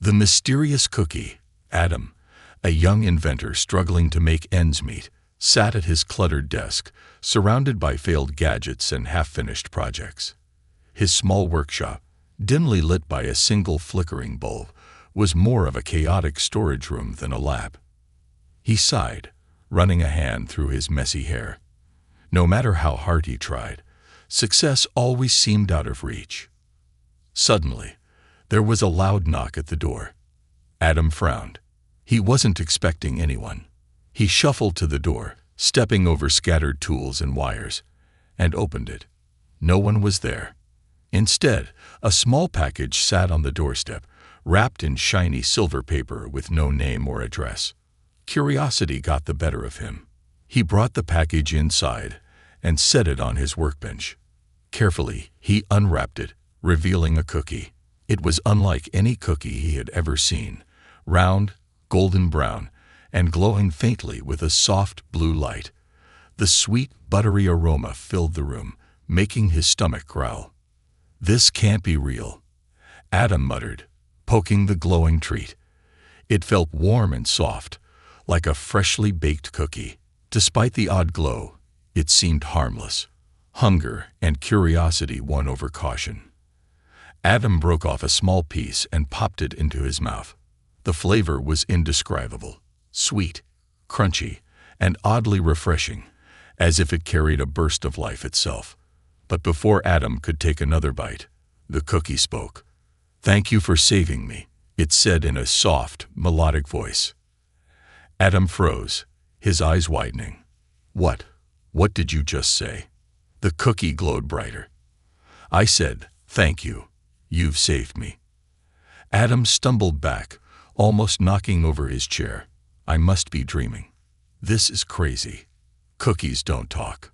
The mysterious cookie. Adam, a young inventor struggling to make ends meet, sat at his cluttered desk, surrounded by failed gadgets and half-finished projects. His small workshop, dimly lit by a single flickering bulb, was more of a chaotic storage room than a lab. He sighed, running a hand through his messy hair. No matter how hard he tried, success always seemed out of reach. Suddenly, there was a loud knock at the door. Adam frowned. He wasn't expecting anyone. He shuffled to the door, stepping over scattered tools and wires, and opened it. No one was there. Instead, a small package sat on the doorstep, wrapped in shiny silver paper with no name or address. Curiosity got the better of him. He brought the package inside and set it on his workbench. Carefully, he unwrapped it, revealing a cookie. It was unlike any cookie he had ever seen, round, golden brown, and glowing faintly with a soft blue light. The sweet, buttery aroma filled the room, making his stomach growl. "This can't be real," Adam muttered, poking the glowing treat. It felt warm and soft, like a freshly baked cookie. Despite the odd glow, it seemed harmless. Hunger and curiosity won over caution. Adam broke off a small piece and popped it into his mouth. The flavor was indescribable, sweet, crunchy, and oddly refreshing, as if it carried a burst of life itself. But before Adam could take another bite, the cookie spoke. "Thank you for saving me," it said in a soft, melodic voice. Adam froze, his eyes widening. What did you just say?" The cookie glowed brighter. "I said, thank you. You've saved me." Adam stumbled back, almost knocking over his chair. "I must be dreaming. This is crazy. Cookies don't talk."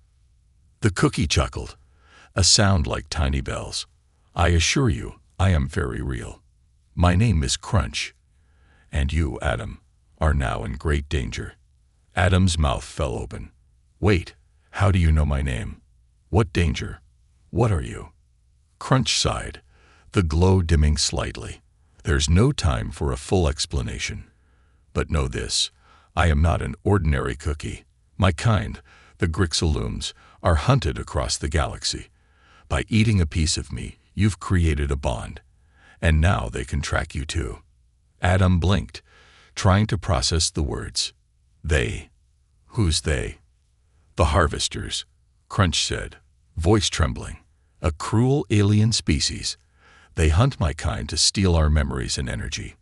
The cookie chuckled, a sound like tiny bells. "I assure you, I am very real. My name is Crunch. And you, Adam, are now in great danger." Adam's mouth fell open. "Wait, how do you know my name? What danger? What are you?" Crunch sighed, the glow dimming slightly. "There's no time for a full explanation. But know this, I am not an ordinary cookie. My kind, the Grixalooms, are hunted across the galaxy. By eating a piece of me, you've created a bond. And now they can track you too." Adam blinked, trying to process the words. "They? Who's they?" "The Harvesters," Crunch said, voice trembling. "A cruel alien species. They hunt my kind to steal our memories and energy.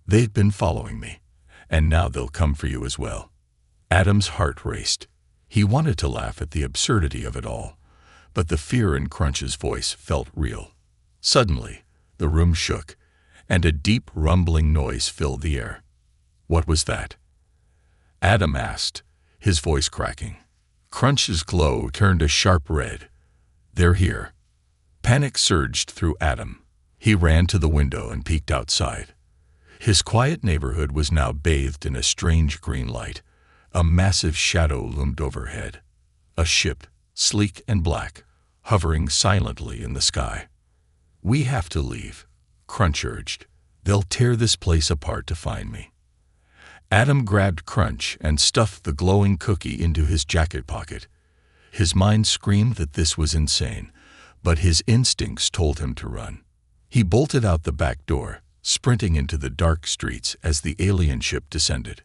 They've been following me, and now they'll come for you as well." Adam's heart raced. He wanted to laugh at the absurdity of it all, but the fear in Crunch's voice felt real. Suddenly, the room shook, and a deep rumbling noise filled the air. "What was that?" Adam asked, his voice cracking. Crunch's glow turned a sharp red. "They're here." Panic surged through Adam. He ran to the window and peeked outside. His quiet neighborhood was now bathed in a strange green light. A massive shadow loomed overhead. A ship, sleek and black, hovering silently in the sky. "We have to leave," Crunch urged. "They'll tear this place apart to find me." Adam grabbed Crunch and stuffed the glowing cookie into his jacket pocket. His mind screamed that this was insane, but his instincts told him to run. He bolted out the back door, sprinting into the dark streets as the alien ship descended.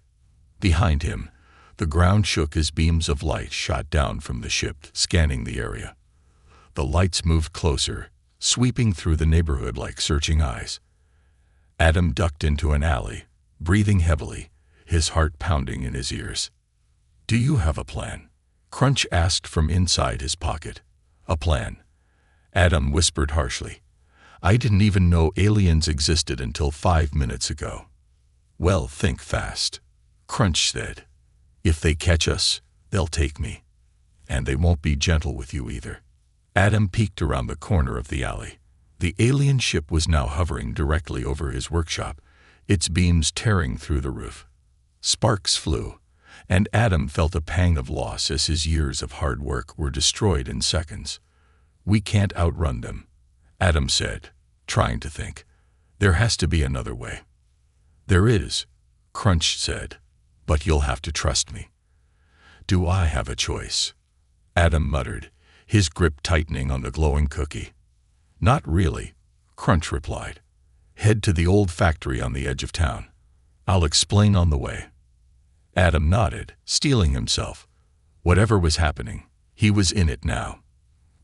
Behind him, the ground shook as beams of light shot down from the ship, scanning the area. The lights moved closer, sweeping through the neighborhood like searching eyes. Adam ducked into an alley, breathing heavily, his heart pounding in his ears. "Do you have a plan?" Crunch asked from inside his pocket. "A plan?" Adam whispered harshly. "I didn't even know aliens existed until 5 minutes ago." "Well, think fast," Crunch said. "If they catch us, they'll take me. And they won't be gentle with you either." Adam peeked around the corner of the alley. The alien ship was now hovering directly over his workshop, its beams tearing through the roof. Sparks flew, and Adam felt a pang of loss as his years of hard work were destroyed in seconds. "We can't outrun them," Adam said, trying to think. There has to be another way. There is, Crunch said, but you'll have to trust me. Do I have a choice? Adam muttered, his grip tightening on the glowing cookie. Not really, Crunch replied. Head to the old factory on the edge of town. I'll explain on the way. Adam nodded, steeling himself. Whatever was happening, he was in it now.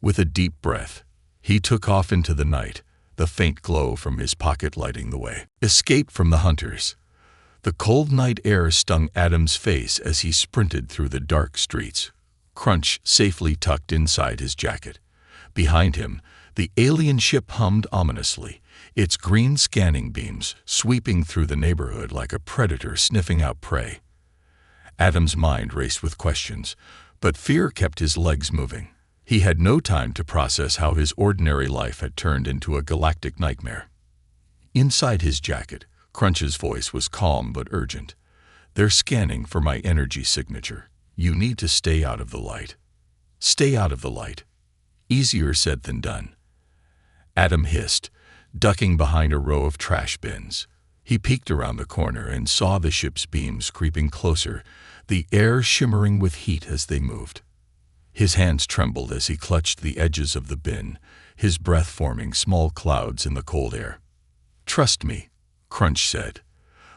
With a deep breath, he took off into the night, the faint glow from his pocket lighting the way. Escape from the hunters. The cold night air stung Adam's face as he sprinted through the dark streets, Crunch safely tucked inside his jacket. Behind him, the alien ship hummed ominously, its green scanning beams sweeping through the neighborhood like a predator sniffing out prey. Adam's mind raced with questions, but fear kept his legs moving. He had no time to process how his ordinary life had turned into a galactic nightmare. Inside his jacket, Crunch's voice was calm but urgent. They're scanning for my energy signature. You need to stay out of the light. Stay out of the light. Easier said than done. Adam hissed, ducking behind a row of trash bins. He peeked around the corner and saw the ship's beams creeping closer, the air shimmering with heat as they moved. His hands trembled as he clutched the edges of the bin, his breath forming small clouds in the cold air. Trust me, Crunch said.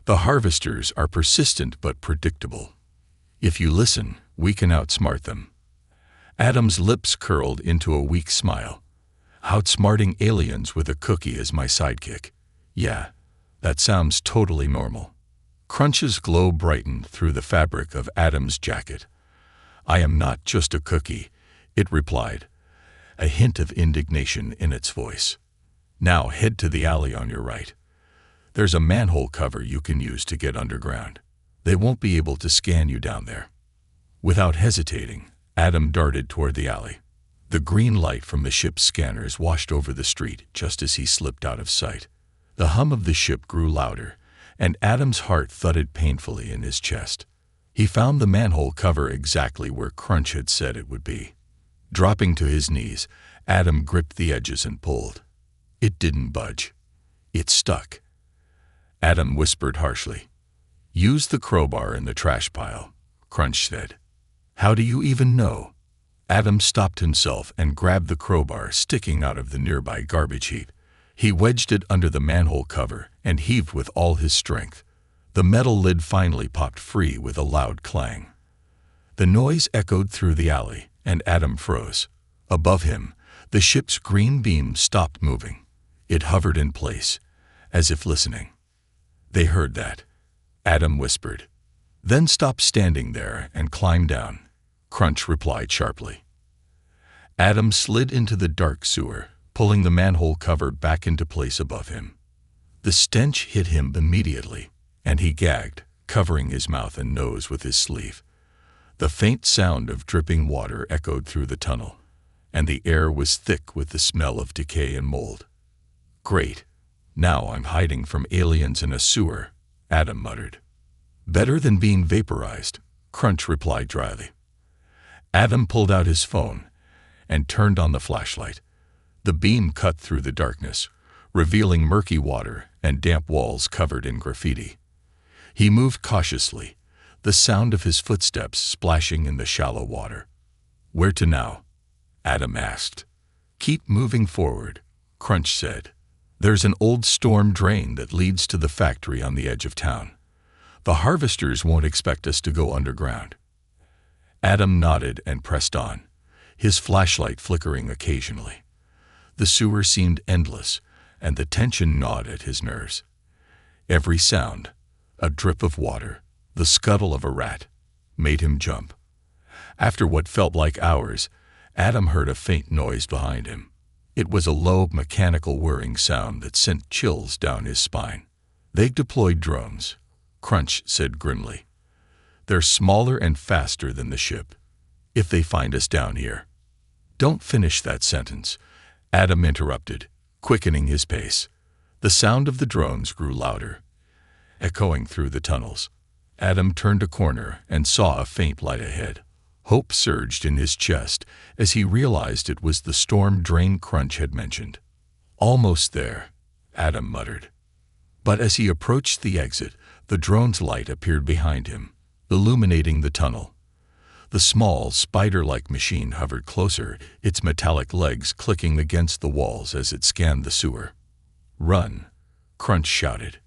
The harvesters are persistent but predictable. If you listen, we can outsmart them. Adam's lips curled into a weak smile. Outsmarting aliens with a cookie as my sidekick. Yeah, that sounds totally normal. Crunch's glow brightened through the fabric of Adam's jacket. I am not just a cookie, it replied, a hint of indignation in its voice. Now head to the alley on your right. There's a manhole cover you can use to get underground. They won't be able to scan you down there. Without hesitating, Adam darted toward the alley. The green light from the ship's scanners washed over the street just as he slipped out of sight. The hum of the ship grew louder, and Adam's heart thudded painfully in his chest. He found the manhole cover exactly where Crunch had said it would be. Dropping to his knees, Adam gripped the edges and pulled. It didn't budge. It stuck. Adam whispered harshly. Use the crowbar in the trash pile, Crunch said. How do you even know? Adam stopped himself and grabbed the crowbar sticking out of the nearby garbage heap. He wedged it under the manhole cover and heaved with all his strength. The metal lid finally popped free with a loud clang. The noise echoed through the alley, and Adam froze. Above him, the ship's green beam stopped moving. It hovered in place, as if listening. They heard that, Adam whispered. Then stop standing there and climb down, Crunch replied sharply. Adam slid into the dark sewer, pulling the manhole cover back into place above him. The stench hit him immediately, and he gagged, covering his mouth and nose with his sleeve. The faint sound of dripping water echoed through the tunnel, and the air was thick with the smell of decay and mold. Great. Now I'm hiding from aliens in a sewer, Adam muttered. Better than being vaporized, Crunch replied dryly. Adam pulled out his phone and turned on the flashlight. The beam cut through the darkness, revealing murky water and damp walls covered in graffiti. He moved cautiously, the sound of his footsteps splashing in the shallow water. Where to now? Adam asked. Keep moving forward, Crunch said. There's an old storm drain that leads to the factory on the edge of town. The harvesters won't expect us to go underground. Adam nodded and pressed on, his flashlight flickering occasionally. The sewer seemed endless, and the tension gnawed at his nerves. Every sound, a drip of water, the scuttle of a rat, made him jump. After what felt like hours, Adam heard a faint noise behind him. It was a low, mechanical whirring sound that sent chills down his spine. They deployed drones, Crunch said grimly. They're smaller and faster than the ship. If they find us down here. Don't finish that sentence, Adam interrupted, quickening his pace. The sound of the drones grew louder, echoing through the tunnels. Adam turned a corner and saw a faint light ahead. Hope surged in his chest as he realized it was the storm drain Crunch had mentioned. Almost there, Adam muttered. But as he approached the exit, the drone's light appeared behind him, illuminating the tunnel. The small, spider-like machine hovered closer, its metallic legs clicking against the walls as it scanned the sewer. "Run!" Crunch shouted.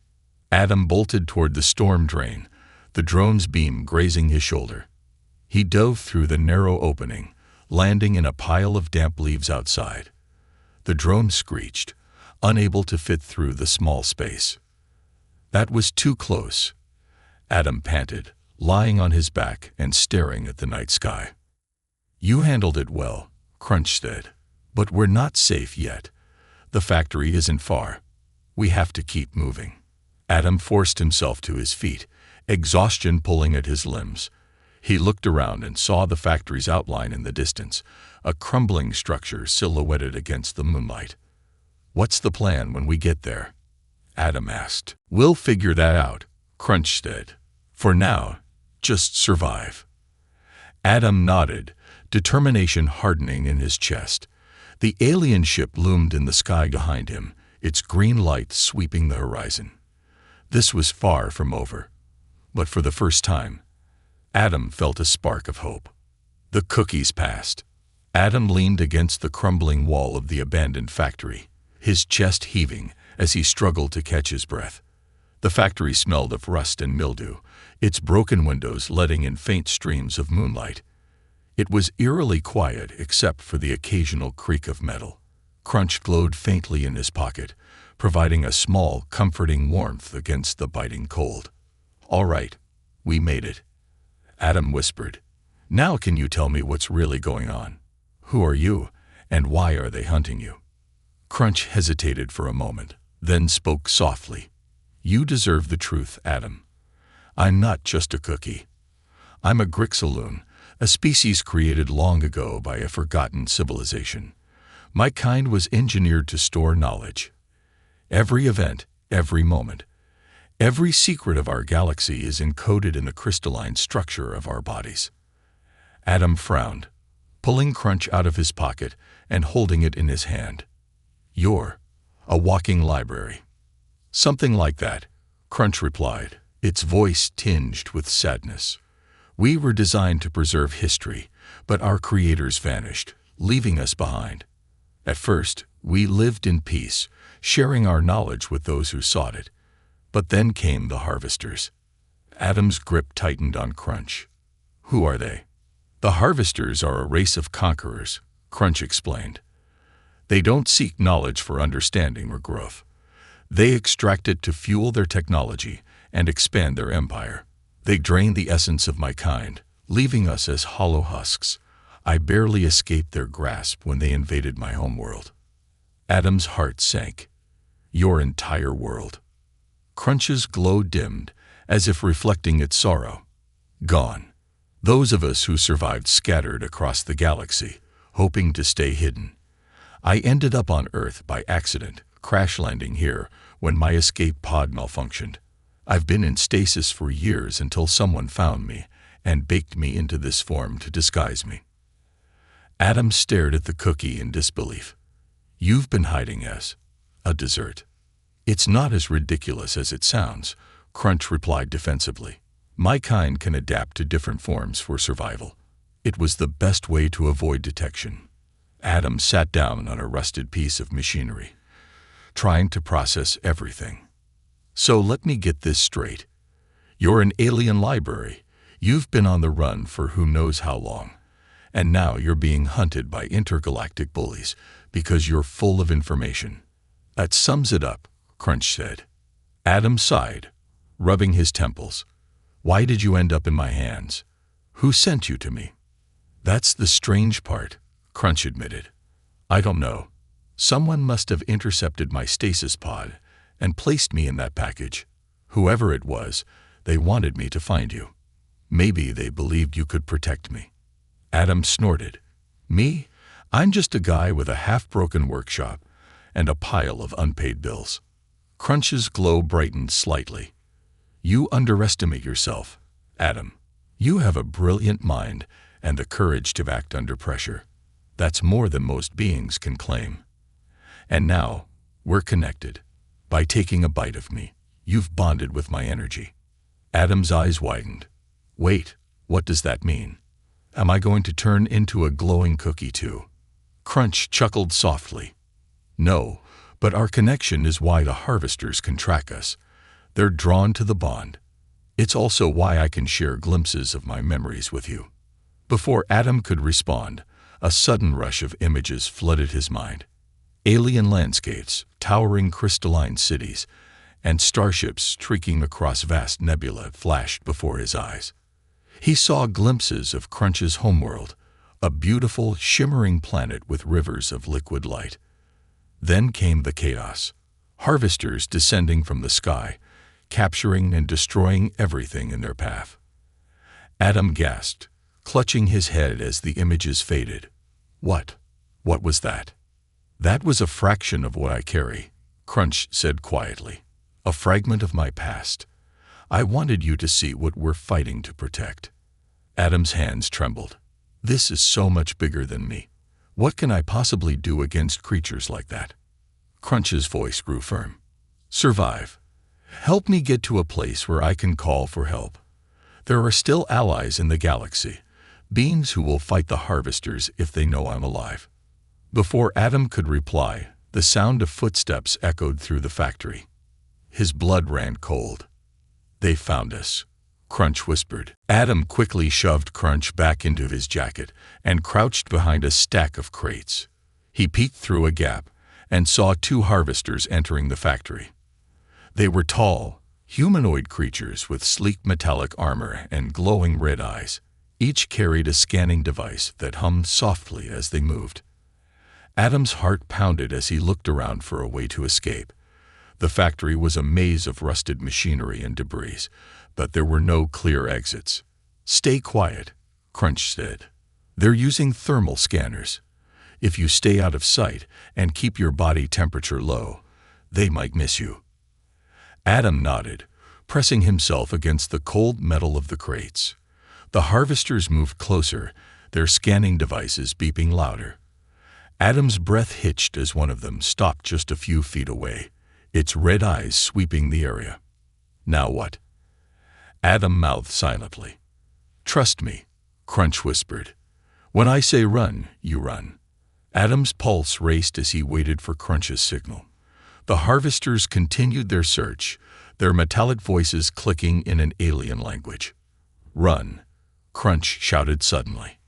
Adam bolted toward the storm drain, the drone's beam grazing his shoulder. He dove through the narrow opening, landing in a pile of damp leaves outside. The drone screeched, unable to fit through the small space. That was too close. Adam panted, lying on his back and staring at the night sky. "You handled it well," Crunch said, "but we're not safe yet. The factory isn't far. We have to keep moving." Adam forced himself to his feet, exhaustion pulling at his limbs. He looked around and saw the factory's outline in the distance, a crumbling structure silhouetted against the moonlight. "What's the plan when we get there?" Adam asked. "We'll figure that out," Crunch said. "For now, just survive." Adam nodded, determination hardening in his chest. The alien ship loomed in the sky behind him, its green light sweeping the horizon. This was far from over. But for the first time, Adam felt a spark of hope. The cookies passed. Adam leaned against the crumbling wall of the abandoned factory, his chest heaving as he struggled to catch his breath. The factory smelled of rust and mildew, its broken windows letting in faint streams of moonlight. It was eerily quiet except for the occasional creak of metal. Crunch glowed faintly in his pocket, providing a small, comforting warmth against the biting cold. "All right, we made it," Adam whispered. "Now can you tell me what's really going on? Who are you, and why are they hunting you?" Crunch hesitated for a moment, then spoke softly. "You deserve the truth, Adam. I'm not just a cookie. I'm a Grixaloon, a species created long ago by a forgotten civilization. My kind was engineered to store knowledge. Every event, every moment, every secret of our galaxy is encoded in the crystalline structure of our bodies." Adam frowned, pulling Crunch out of his pocket and holding it in his hand. "You're a walking library." "Something like that," Crunch replied, its voice tinged with sadness. "We were designed to preserve history, but our creators vanished, leaving us behind. At first, we lived in peace, sharing our knowledge with those who sought it. But then came the harvesters." Adam's grip tightened on Crunch. "Who are they?" "The harvesters are a race of conquerors," Crunch explained. "They don't seek knowledge for understanding or growth. They extract it to fuel their technology and expand their empire. They drain the essence of my kind, leaving us as hollow husks. I barely escaped their grasp when they invaded my homeworld." Adam's heart sank. "Your entire world." Crunch's glow dimmed, as if reflecting its sorrow. "Gone. Those of us who survived scattered across the galaxy, hoping to stay hidden. I ended up on Earth by accident, crash landing here when my escape pod malfunctioned. I've been in stasis for years until someone found me and baked me into this form to disguise me." Adam stared at the cookie in disbelief. "You've been hiding as a dessert." "It's not as ridiculous as it sounds," Crunch replied defensively. "My kind can adapt to different forms for survival. It was the best way to avoid detection." Adam sat down on a rusted piece of machinery, trying to process everything. "So let me get this straight. You're an alien library. You've been on the run for who knows how long. And now you're being hunted by intergalactic bullies because you're full of information." "That sums it up," Crunch said. Adam sighed, rubbing his temples. "Why did you end up in my hands? Who sent you to me?" "That's the strange part," Crunch admitted. "I don't know. Someone must have intercepted my stasis pod and placed me in that package. Whoever it was, they wanted me to find you. Maybe they believed you could protect me." Adam snorted. "Me? I'm just a guy with a half-broken workshop and a pile of unpaid bills." Crunch's glow brightened slightly. "You underestimate yourself, Adam. You have a brilliant mind and the courage to act under pressure. That's more than most beings can claim. And now, we're connected. By taking a bite of me, You've bonded with my energy." Adam's eyes widened. "Wait, what does that mean? Am I going to turn into a glowing cookie too?" Crunch chuckled softly. "No, but our connection is why the harvesters can track us. They're drawn to the bond. It's also why I can share glimpses of my memories with you." Before Adam could respond, a sudden rush of images flooded his mind. Alien landscapes, towering crystalline cities, and starships streaking across vast nebula flashed before his eyes. He saw glimpses of Crunch's homeworld, a beautiful, shimmering planet with rivers of liquid light. Then came the chaos. Harvesters descending from the sky, capturing and destroying everything in their path. Adam gasped, clutching his head as the images faded. What was that?" "That was a fraction of what I carry," Crunch said quietly. "A fragment of my past. I wanted you to see what we're fighting to protect." Adam's hands trembled. "This is so much bigger than me. What can I possibly do against creatures like that?" Crunch's voice grew firm. "Survive. Help me get to a place where I can call for help. There are still allies in the galaxy, beings who will fight the harvesters if they know I'm alive." Before Adam could reply, the sound of footsteps echoed through the factory. His blood ran cold. "They found us," Crunch whispered. Adam quickly shoved Crunch back into his jacket and crouched behind a stack of crates. He peeked through a gap and saw two harvesters entering the factory. They were tall, humanoid creatures with sleek metallic armor and glowing red eyes. Each carried a scanning device that hummed softly as they moved. Adam's heart pounded as he looked around for a way to escape. The factory was a maze of rusted machinery and debris, but there were no clear exits. "Stay quiet," Crunch said. "They're using thermal scanners. If you stay out of sight and keep your body temperature low, they might miss you." Adam nodded, pressing himself against the cold metal of the crates. The harvesters moved closer, their scanning devices beeping louder. Adam's breath hitched as one of them stopped just a few feet away, its red eyes sweeping the area. "Now what?" Adam mouthed silently. "Trust me," Crunch whispered. "When I say run, you run." Adam's pulse raced as he waited for Crunch's signal. The harvesters continued their search, their metallic voices clicking in an alien language. "Run," Crunch shouted suddenly.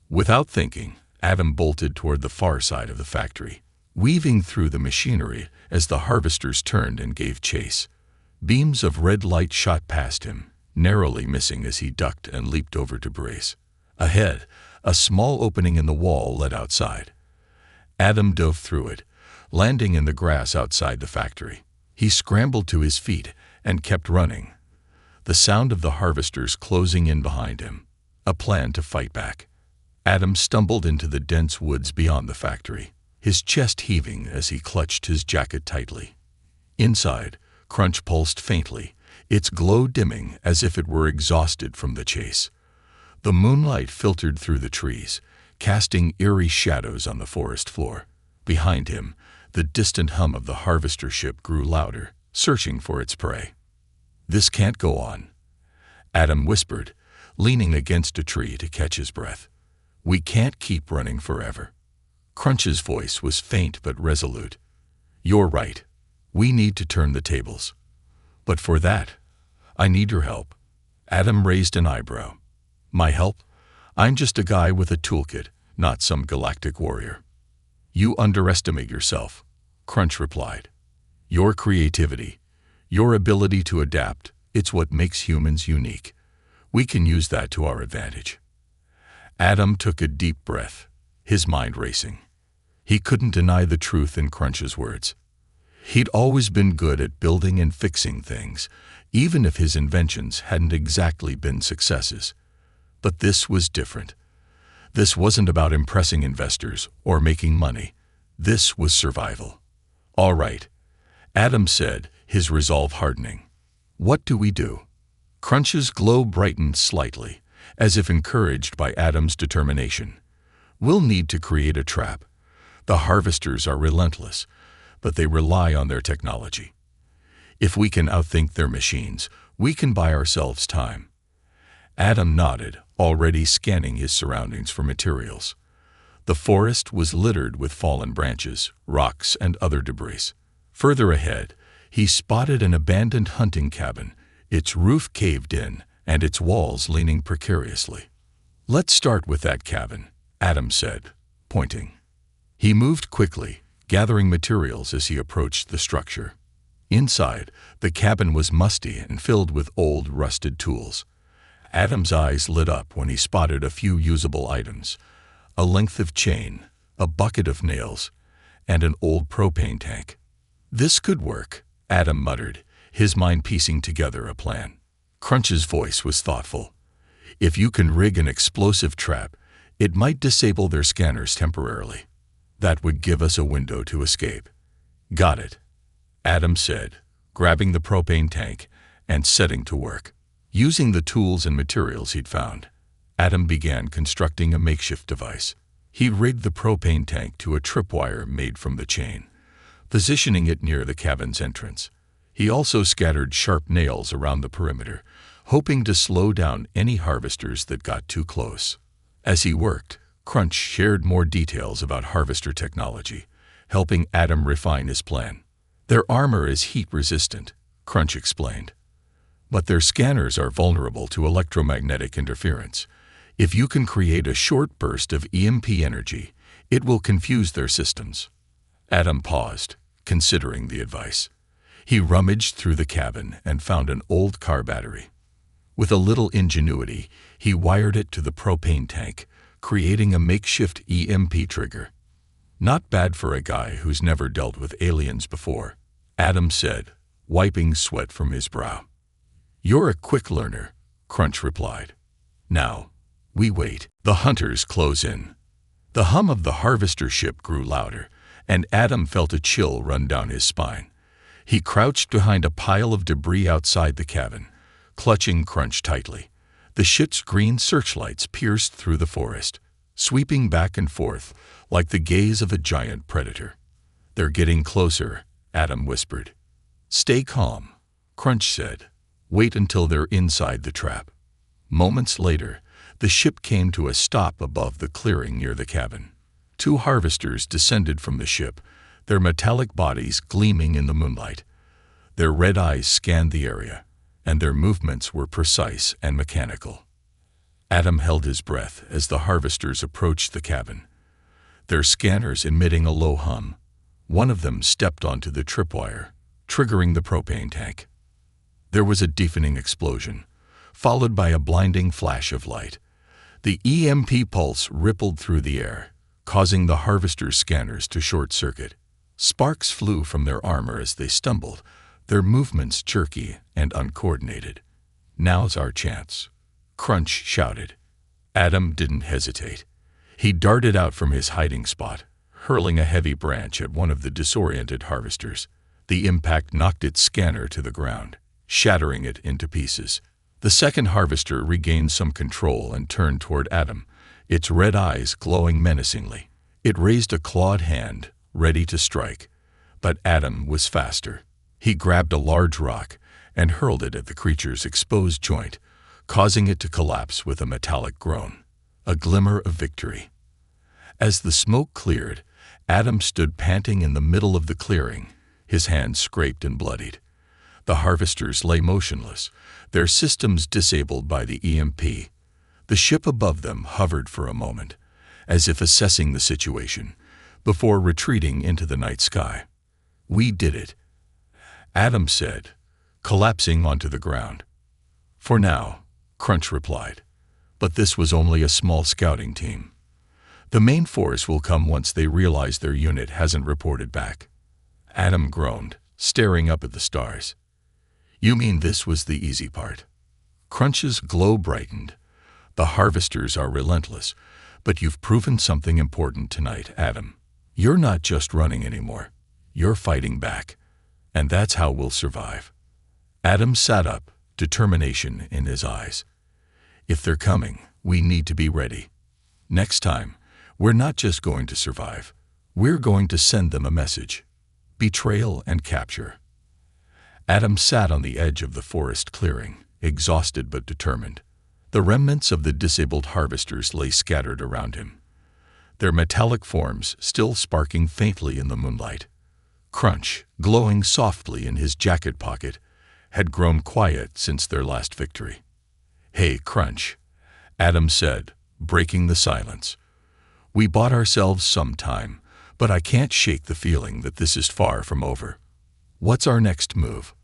Without thinking, Adam bolted toward the far side of the factory, weaving through the machinery as the harvesters turned and gave chase. Beams of red light shot past him, narrowly missing as he ducked and leaped over to brace. Ahead, a small opening in the wall led outside. Adam dove through it, landing in the grass outside the factory. He scrambled to his feet and kept running, the sound of the harvesters closing in behind him, a plan to fight back. Adam stumbled into the dense woods beyond the factory, his chest heaving as he clutched his jacket tightly. Inside, Crunch pulsed faintly, its glow dimming as if it were exhausted from the chase. The moonlight filtered through the trees, casting eerie shadows on the forest floor. Behind him, the distant hum of the harvester ship grew louder, searching for its prey. "This can't go on," Adam whispered, leaning against a tree to catch his breath. "We can't keep running forever." Crunch's voice was faint but resolute. "You're right. We need to turn the tables. But for that, I need your help." Adam raised an eyebrow. "My help? I'm just a guy with a toolkit, not some galactic warrior." "You underestimate yourself," Crunch replied. "Your creativity, your ability to adapt, it's what makes humans unique. We can use that to our advantage." Adam took a deep breath, his mind racing. He couldn't deny the truth in Crunch's words. He'd always been good at building and fixing things, even if his inventions hadn't exactly been successes. But this was different. This wasn't about impressing investors or making money. This was survival. "All right," Adam said, his resolve hardening. "What do we do?" Crunch's glow brightened slightly, as if encouraged by Adam's determination. "We'll need to create a trap. The harvesters are relentless, but they rely on their technology. If we can outthink their machines, we can buy ourselves time. Adam nodded, already scanning his surroundings for materials. The forest was littered with fallen branches, rocks, and other debris. Further ahead, he spotted an abandoned hunting cabin, its roof caved in and its walls leaning precariously. "Let's start with that cabin," Adam said, pointing. He moved quickly, gathering materials as he approached the structure. Inside, the cabin was musty and filled with old, rusted tools. Adam's eyes lit up when he spotted a few usable items: a length of chain, a bucket of nails, and an old propane tank. "This could work," Adam muttered, his mind piecing together a plan. Crunch's voice was thoughtful. "If you can rig an explosive trap, it might disable their scanners temporarily. That would give us a window to escape." "Got it," Adam said, grabbing the propane tank and setting to work. Using the tools and materials he'd found, Adam began constructing a makeshift device. He rigged the propane tank to a tripwire made from the chain, positioning it near the cabin's entrance. He also scattered sharp nails around the perimeter, hoping to slow down any harvesters that got too close. As he worked, Crunch shared more details about harvester technology, helping Adam refine his plan. "Their armor is heat-resistant," Crunch explained, "but their scanners are vulnerable to electromagnetic interference. If you can create a short burst of EMP energy, it will confuse their systems." Adam paused, considering the advice. He rummaged through the cabin and found an old car battery. With a little ingenuity, he wired it to the propane tank, creating a makeshift EMP trigger. "Not bad for a guy who's never dealt with aliens before," Adam said, wiping sweat from his brow. "You're a quick learner," Crunch replied. "Now, we wait." The hunters close in. The hum of the harvester ship grew louder, and Adam felt a chill run down his spine. He crouched behind a pile of debris outside the cabin, clutching Crunch tightly. The ship's green searchlights pierced through the forest, sweeping back and forth like the gaze of a giant predator. "They're getting closer," Adam whispered. "Stay calm," Crunch said. "Wait until they're inside the trap." Moments later, the ship came to a stop above the clearing near the cabin. Two harvesters descended from the ship, their metallic bodies gleaming in the moonlight. Their red eyes scanned the area, and their movements were precise and mechanical. Adam held his breath as the harvesters approached the cabin, their scanners emitting a low hum. One of them stepped onto the tripwire, triggering the propane tank. There was a deafening explosion, followed by a blinding flash of light. The EMP pulse rippled through the air, causing the harvester's scanners to short-circuit. Sparks flew from their armor as they stumbled, their movements jerky and uncoordinated. "Now's our chance," Crunch shouted. Adam didn't hesitate. He darted out from his hiding spot, hurling a heavy branch at one of the disoriented harvesters. The impact knocked its scanner to the ground, shattering it into pieces. The second harvester regained some control and turned toward Adam, its red eyes glowing menacingly. It raised a clawed hand, ready to strike, but Adam was faster. He grabbed a large rock and hurled it at the creature's exposed joint, causing it to collapse with a metallic groan, a glimmer of victory. As the smoke cleared, Adam stood panting in the middle of the clearing, his hands scraped and bloodied. The harvesters lay motionless, their systems disabled by the EMP. The ship above them hovered for a moment, as if assessing the situation, before retreating into the night sky. "We did it," Adam said, collapsing onto the ground. "For now," Crunch replied, "but this was only a small scouting team. The main force will come once they realize their unit hasn't reported back." Adam groaned, staring up at the stars. "You mean this was the easy part?" Crunch's glow brightened. "The harvesters are relentless, but you've proven something important tonight, Adam. You're not just running anymore. You're fighting back. And that's how we'll survive." Adam sat up, determination in his eyes. "If they're coming, we need to be ready. Next time, we're not just going to survive. We're going to send them a message. Betrayal and capture." Adam sat on the edge of the forest clearing, exhausted but determined. The remnants of the disabled harvesters lay scattered around him, their metallic forms still sparking faintly in the moonlight. Crunch, glowing softly in his jacket pocket, had grown quiet since their last victory. "Hey, Crunch," Adam said, breaking the silence. "We bought ourselves some time, but I can't shake the feeling that this is far from over. What's our next move?"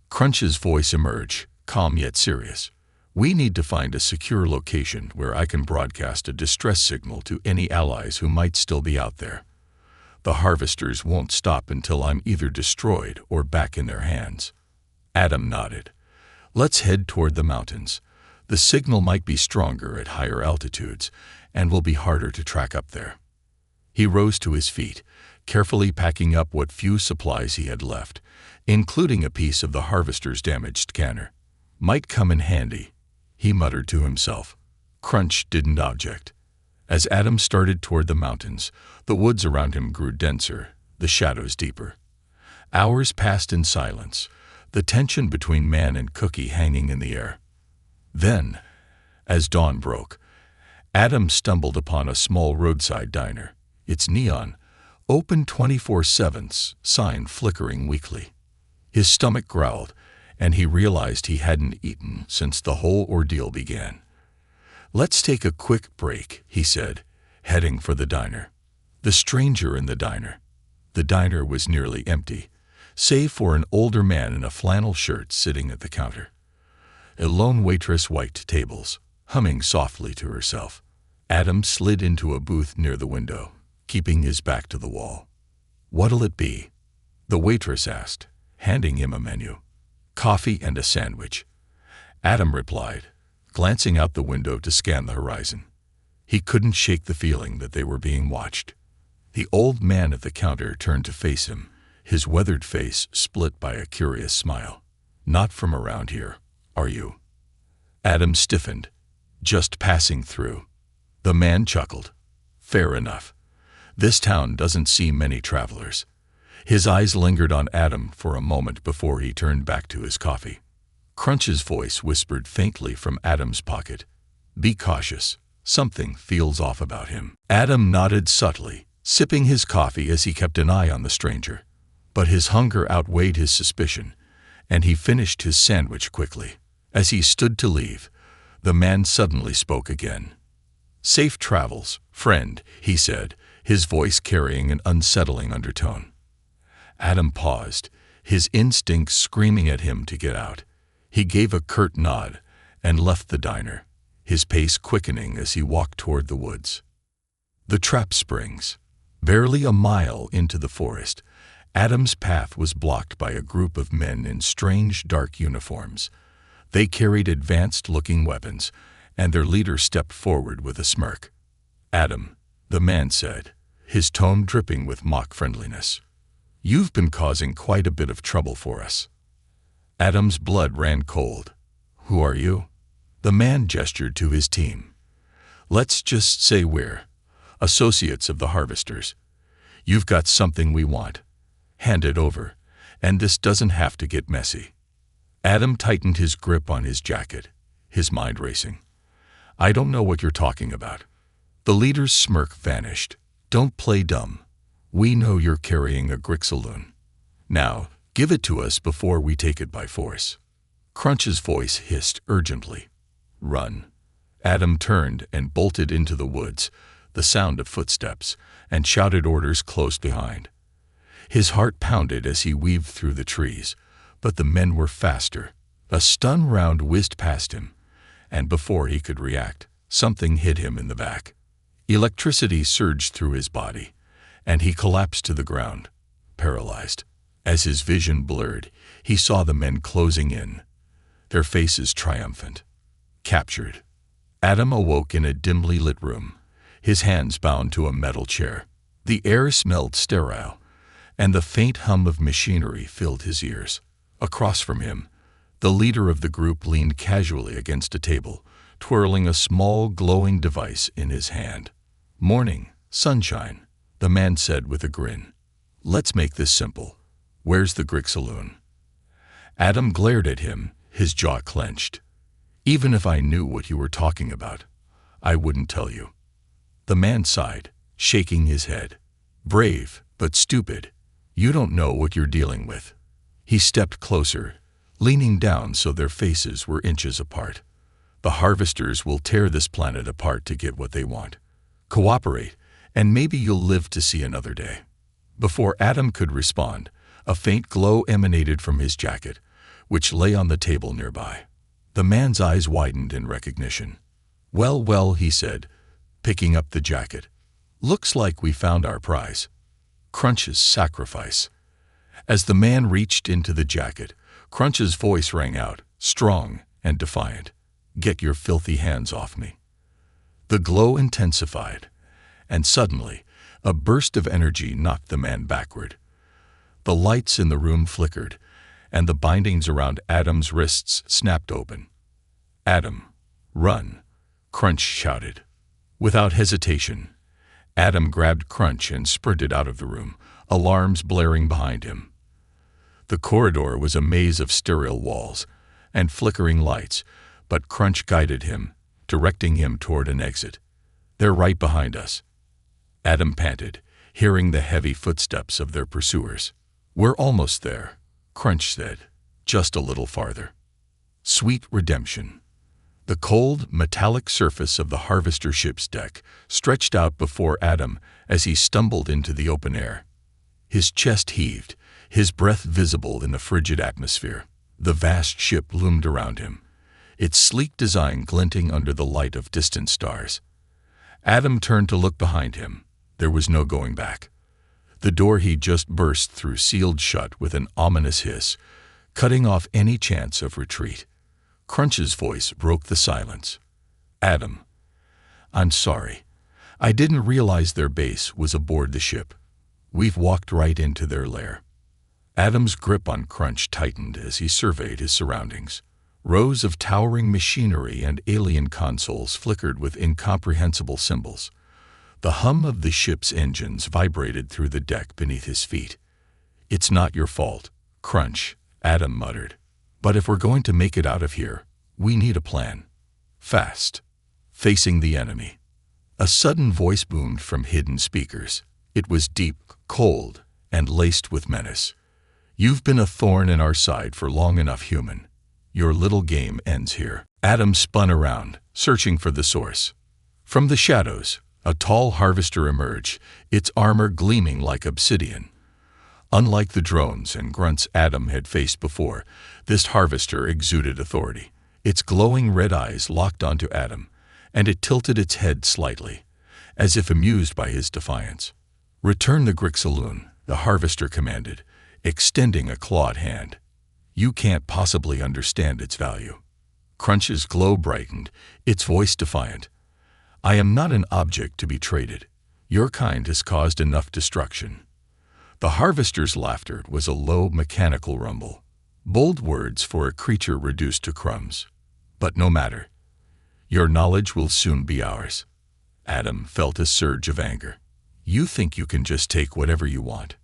Crunch's voice emerged, calm yet serious. "We need to find a secure location where I can broadcast a distress signal to any allies who might still be out there. The harvesters won't stop until I'm either destroyed or back in their hands." Adam nodded. "Let's head toward the mountains. The signal might be stronger at higher altitudes and will be harder to track up there." He rose to his feet, carefully packing up what few supplies he had left, including a piece of the harvester's damaged canner. "Might come in handy," he muttered to himself. Crunch didn't object. As Adam started toward the mountains, the woods around him grew denser, the shadows deeper. Hours passed in silence, the tension between man and Cookie hanging in the air. Then, as dawn broke, Adam stumbled upon a small roadside diner, its neon, open 24/7 sign flickering weakly. His stomach growled, and he realized he hadn't eaten since the whole ordeal began. "Let's take a quick break," he said, heading for the diner. The stranger in the diner. The diner was nearly empty, save for an older man in a flannel shirt sitting at the counter. A lone waitress wiped tables, humming softly to herself. Adam slid into a booth near the window, keeping his back to the wall. "What'll it be?" the waitress asked, handing him a menu. "Coffee and a sandwich," Adam replied, glancing out the window to scan the horizon. He couldn't shake the feeling that they were being watched. The old man at the counter turned to face him, his weathered face split by a curious smile. "Not from around here, are you?" Adam stiffened. "Just passing through." The man chuckled. "Fair enough. This town doesn't see many travelers." His eyes lingered on Adam for a moment before he turned back to his coffee. Crunch's voice whispered faintly from Adam's pocket. "Be cautious. Something feels off about him." Adam nodded subtly, sipping his coffee as he kept an eye on the stranger. But his hunger outweighed his suspicion, and he finished his sandwich quickly. As he stood to leave, the man suddenly spoke again. "Safe travels, friend," he said, his voice carrying an unsettling undertone. Adam paused, his instincts screaming at him to get out. He gave a curt nod and left the diner, his pace quickening as he walked toward the woods. The trap springs. Barely a mile into the forest, Adam's path was blocked by a group of men in strange dark uniforms. They carried advanced-looking weapons, and their leader stepped forward with a smirk. "Adam," the man said, his tone dripping with mock friendliness. "You've been causing quite a bit of trouble for us." Adam's blood ran cold. "Who are you?" The man gestured to his team. "Let's just say we're associates of the harvesters. You've got something we want. Hand it over, and this doesn't have to get messy." Adam tightened his grip on his jacket, his mind racing. "I don't know what you're talking about." The leader's smirk vanished. "Don't play dumb. We know you're carrying a Grixaloon. Now, give it to us before we take it by force." Crunch's voice hissed urgently. "Run." Adam turned and bolted into the woods, the sound of footsteps, and shouted orders close behind. His heart pounded as he weaved through the trees, but the men were faster. A stun round whizzed past him, and before he could react, something hit him in the back. Electricity surged through his body, and he collapsed to the ground, paralyzed. As his vision blurred, he saw the men closing in, their faces triumphant. Captured. Adam awoke in a dimly lit room, his hands bound to a metal chair. The air smelled sterile, and the faint hum of machinery filled his ears. Across from him, the leader of the group leaned casually against a table, twirling a small glowing device in his hand. "Morning, sunshine," the man said with a grin. "Let's make this simple. Where's the Grixaloon?" Adam glared at him, his jaw clenched. "Even if I knew what you were talking about, I wouldn't tell you." The man sighed, shaking his head. "Brave, but stupid. You don't know what you're dealing with." He stepped closer, leaning down so their faces were inches apart. "The harvesters will tear this planet apart to get what they want. Cooperate, and maybe you'll live to see another day." Before Adam could respond, a faint glow emanated from his jacket, which lay on the table nearby. The man's eyes widened in recognition. "Well, well," he said, picking up the jacket. "Looks like we found our prize. Crunch's sacrifice." As the man reached into the jacket, Crunch's voice rang out, strong and defiant. "Get your filthy hands off me." The glow intensified, and suddenly, a burst of energy knocked the man backward. The lights in the room flickered, and the bindings around Adam's wrists snapped open. "Adam, run!" Crunch shouted. Without hesitation, Adam grabbed Crunch and sprinted out of the room, alarms blaring behind him. The corridor was a maze of sterile walls and flickering lights, but Crunch guided him, directing him toward an exit. "They're right behind us," Adam panted, hearing the heavy footsteps of their pursuers. "We're almost there," Crunch said. "Just a little farther." Sweet redemption. The cold, metallic surface of the harvester ship's deck stretched out before Adam as he stumbled into the open air. His chest heaved, his breath visible in the frigid atmosphere. The vast ship loomed around him, its sleek design glinting under the light of distant stars. Adam turned to look behind him. There was no going back. The door he'd just burst through sealed shut with an ominous hiss, cutting off any chance of retreat. Crunch's voice broke the silence. "Adam, I'm sorry. I didn't realize their base was aboard the ship. We've walked right into their lair." Adam's grip on Crunch tightened as he surveyed his surroundings. Rows of towering machinery and alien consoles flickered with incomprehensible symbols. The hum of the ship's engines vibrated through the deck beneath his feet. "It's not your fault, Crunch," Adam muttered. "But if we're going to make it out of here, we need a plan. Fast." Facing the enemy. A sudden voice boomed from hidden speakers. It was deep, cold, and laced with menace. "You've been a thorn in our side for long enough, human. Your little game ends here." Adam spun around, searching for the source. From the shadows, a tall harvester emerged, its armor gleaming like obsidian. Unlike the drones and grunts Adam had faced before, this harvester exuded authority. Its glowing red eyes locked onto Adam, and it tilted its head slightly, as if amused by his defiance. "Return the Grixaloon," the harvester commanded, extending a clawed hand. "You can't possibly understand its value." Crunch's glow brightened, its voice defiant. "I am not an object to be traded. Your kind has caused enough destruction." The harvester's laughter was a low, mechanical rumble. Bold words for a creature reduced to crumbs. "But no matter. Your knowledge will soon be ours." Adam felt a surge of anger. "You think you can just take whatever you want.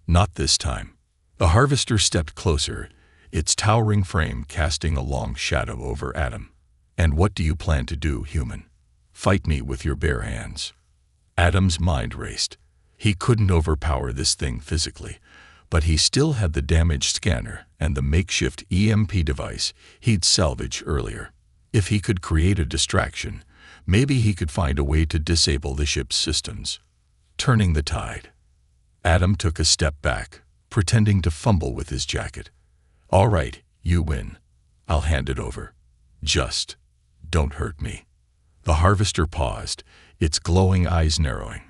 Not this time." The harvester stepped closer, its towering frame casting a long shadow over Adam. "And what do you plan to do, human? Fight me with your bare hands?" Adam's mind raced. He couldn't overpower this thing physically, but he still had the damaged scanner and the makeshift EMP device he'd salvaged earlier. If he could create a distraction, maybe he could find a way to disable the ship's systems. Turning the tide. Adam took a step back, pretending to fumble with his jacket. "All right, you win. I'll hand it over. Just don't hurt me." The harvester paused, its glowing eyes narrowing.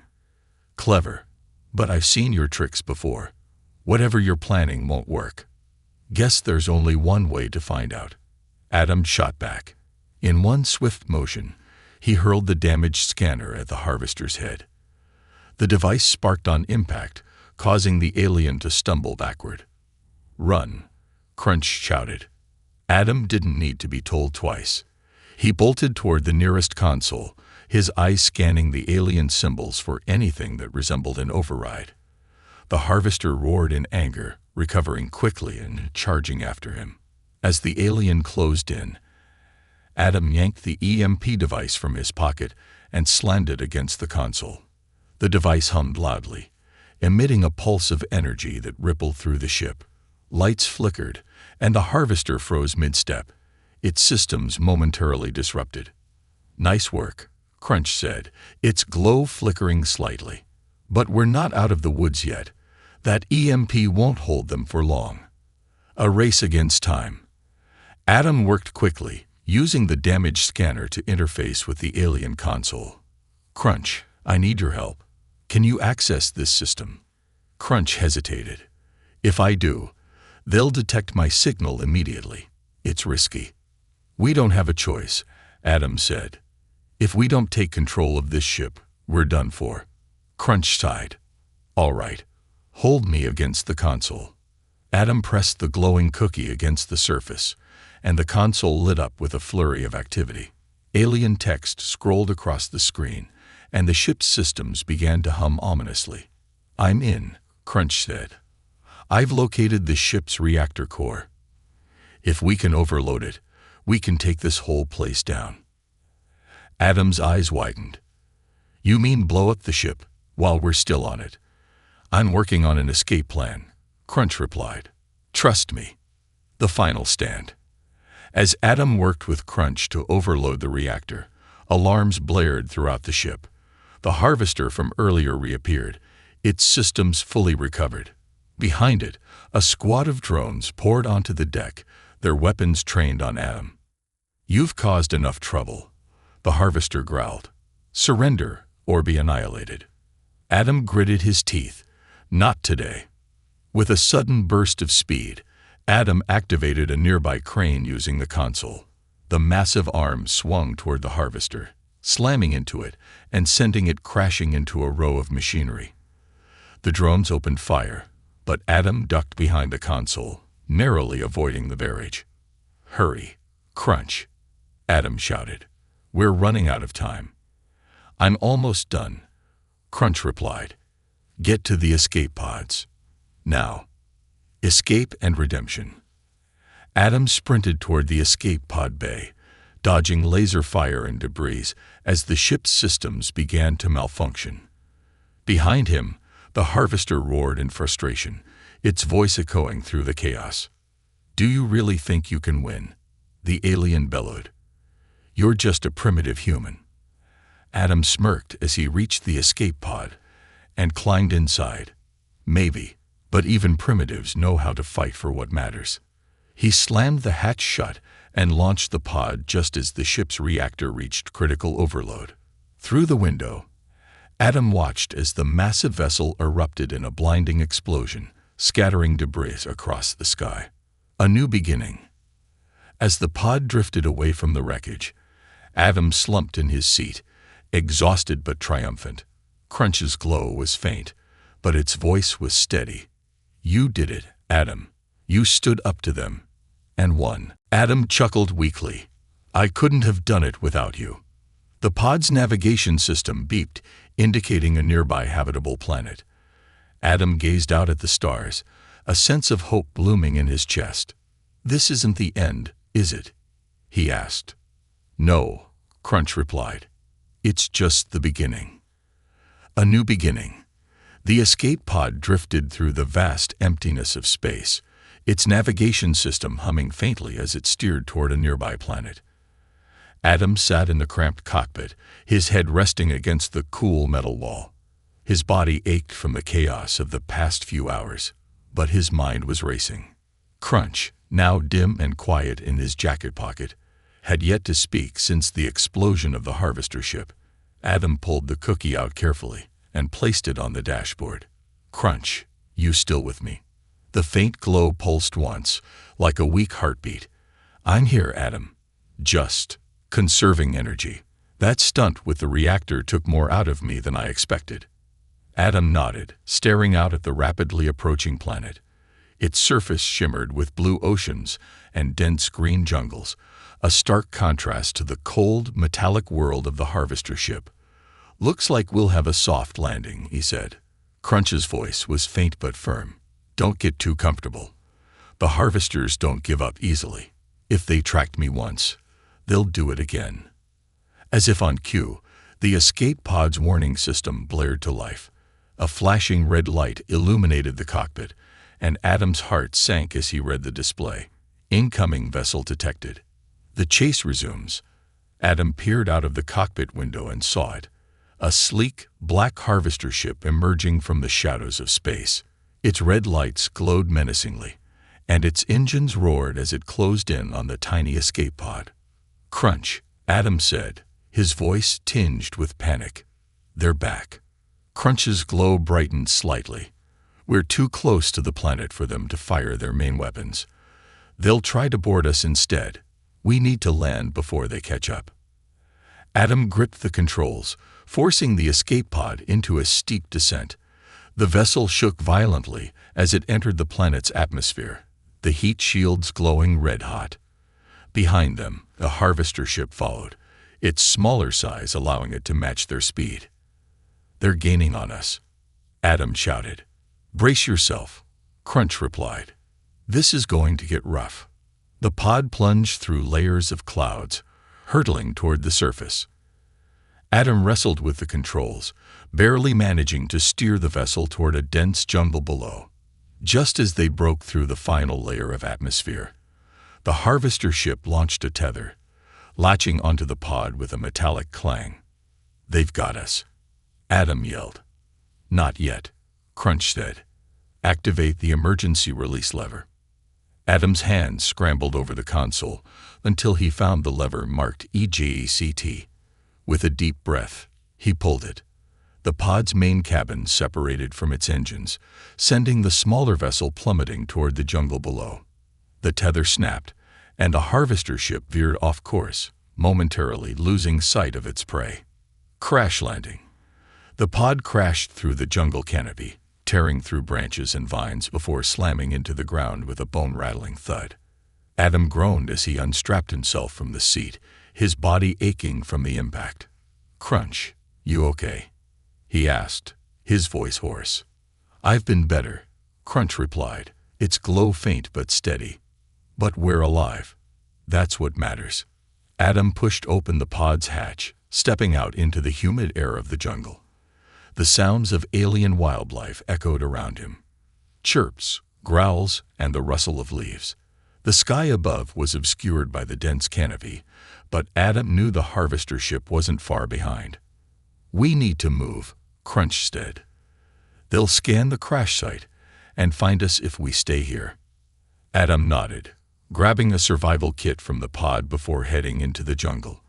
"Clever, but I've seen your tricks before. Whatever you're planning won't work." "Guess there's only one way to find out." Adam shot back. In one swift motion, he hurled the damaged scanner at the harvester's head. The device sparked on impact, causing the alien to stumble backward. "Run," Crunch shouted. Adam didn't need to be told twice. He bolted toward the nearest console, his eyes scanning the alien symbols for anything that resembled an override. The harvester roared in anger, recovering quickly and charging after him. As the alien closed in, Adam yanked the EMP device from his pocket and slammed it against the console. The device hummed loudly, emitting a pulse of energy that rippled through the ship. Lights flickered, and the harvester froze mid-step, its systems momentarily disrupted. "Nice work," Crunch said, its glow flickering slightly. "But we're not out of the woods yet. That EMP won't hold them for long." A race against time. Adam worked quickly, using the damaged scanner to interface with the alien console. "Crunch, I need your help. Can you access this system?" Crunch hesitated. "If I do, they'll detect my signal immediately. It's risky." "We don't have a choice," Adam said. "If we don't take control of this ship, we're done for." Crunch sighed. "All right, hold me against the console." Adam pressed the glowing cookie against the surface, and the console lit up with a flurry of activity. Alien text scrolled across the screen, and the ship's systems began to hum ominously. "I'm in," Crunch said. "I've located the ship's reactor core. If we can overload it, we can take this whole place down." Adam's eyes widened. "You mean blow up the ship while we're still on it?" "I'm working on an escape plan," Crunch replied. "Trust me." The final stand. As Adam worked with Crunch to overload the reactor, alarms blared throughout the ship. The harvester from earlier reappeared, its systems fully recovered. Behind it, a squad of drones poured onto the deck, their weapons trained on Adam. "You've caused enough trouble," the harvester growled. "Surrender or be annihilated." Adam gritted his teeth. "Not today." With a sudden burst of speed, Adam activated a nearby crane using the console. The massive arm swung toward the harvester, slamming into it and sending it crashing into a row of machinery. The drones opened fire, but Adam ducked behind the console, narrowly avoiding the barrage. "Hurry, Crunch," Adam shouted. "We're running out of time." "I'm almost done," Crunch replied. "Get to the escape pods. Now." Escape and redemption. Adam sprinted toward the escape pod bay, dodging laser fire and debris as the ship's systems began to malfunction. Behind him, the harvester roared in frustration, its voice echoing through the chaos. "Do you really think you can win?" the alien bellowed. "You're just a primitive human." Adam smirked as he reached the escape pod and climbed inside. "Maybe, but even primitives know how to fight for what matters." He slammed the hatch shut and launched the pod just as the ship's reactor reached critical overload. Through the window, Adam watched as the massive vessel erupted in a blinding explosion, scattering debris across the sky. A new beginning. As the pod drifted away from the wreckage, Adam slumped in his seat, exhausted but triumphant. Crunch's glow was faint, but its voice was steady. "You did it, Adam. You stood up to them and won." Adam chuckled weakly. "I couldn't have done it without you." The pod's navigation system beeped, indicating a nearby habitable planet. Adam gazed out at the stars, a sense of hope blooming in his chest. "This isn't the end, is it?" he asked. "No," Crunch replied. "It's just the beginning." A new beginning. The escape pod drifted through the vast emptiness of space, its navigation system humming faintly as it steered toward a nearby planet. Adam sat in the cramped cockpit, his head resting against the cool metal wall. His body ached from the chaos of the past few hours, but his mind was racing. Crunch, now dim and quiet in his jacket pocket, had yet to speak since the explosion of the harvester ship. Adam pulled the cookie out carefully and placed it on the dashboard. "Crunch, you still with me?" The faint glow pulsed once, like a weak heartbeat. "I'm here, Adam. Just conserving energy. That stunt with the reactor took more out of me than I expected." Adam nodded, staring out at the rapidly approaching planet. Its surface shimmered with blue oceans and dense green jungles, a stark contrast to the cold, metallic world of the harvester ship. "Looks like we'll have a soft landing," he said. Crunch's voice was faint but firm. Don't get too comfortable. The harvesters don't give up easily. If they tracked me once, they'll do it again." As if on cue, the escape pod's warning system blared to life. A flashing red light illuminated the cockpit, and Adam's heart sank as he read the display. "Incoming vessel detected." The chase resumes. Adam peered out of the cockpit window and saw it. A sleek, black harvester ship emerging from the shadows of space. Its red lights glowed menacingly, and its engines roared as it closed in on the tiny escape pod. "Crunch," Adam said, his voice tinged with panic. "They're back." Crunch's glow brightened slightly. "We're too close to the planet for them to fire their main weapons. They'll try to board us instead. We need to land before they catch up." Adam gripped the controls, forcing the escape pod into a steep descent. The vessel shook violently as it entered the planet's atmosphere, the heat shields glowing red-hot. Behind them, a harvester ship followed, its smaller size allowing it to match their speed. "They're gaining on us," Adam shouted. "Brace yourself," Crunch replied. "This is going to get rough." The pod plunged through layers of clouds, hurtling toward the surface. Adam wrestled with the controls, barely managing to steer the vessel toward a dense jungle below. Just as they broke through the final layer of atmosphere, the harvester ship launched a tether, latching onto the pod with a metallic clang. "They've got us," Adam yelled. "Not yet," Crunch said. "Activate the emergency release lever." Adam's hand scrambled over the console until he found the lever marked eject. With a deep breath, he pulled it. The pod's main cabin separated from its engines, sending the smaller vessel plummeting toward the jungle below. The tether snapped, and a harvester ship veered off course, momentarily losing sight of its prey. Crash landing. The pod crashed through the jungle canopy, tearing through branches and vines before slamming into the ground with a bone-rattling thud. Adam groaned as he unstrapped himself from the seat, his body aching from the impact. "Crunch, you okay?" he asked, his voice hoarse. "I've been better," Crunch replied, its glow faint but steady. "But we're alive. That's what matters." Adam pushed open the pod's hatch, stepping out into the humid air of the jungle. The sounds of alien wildlife echoed around him. Chirps, growls, and the rustle of leaves. The sky above was obscured by the dense canopy, but Adam knew the harvester ship wasn't far behind. "We need to move," Crunch said. "They'll scan the crash site and find us if we stay here." Adam nodded, grabbing a survival kit from the pod before heading into the jungle.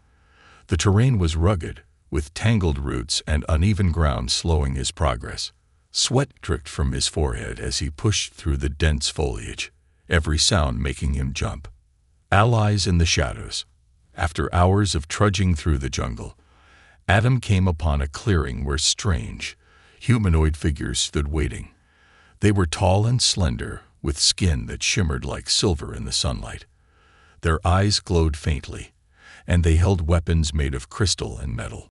The terrain was rugged, with tangled roots and uneven ground slowing his progress. Sweat dripped from his forehead as he pushed through the dense foliage, every sound making him jump. Allies in the shadows. After hours of trudging through the jungle, Adam came upon a clearing where strange, humanoid figures stood waiting. They were tall and slender, with skin that shimmered like silver in the sunlight. Their eyes glowed faintly, and they held weapons made of crystal and metal.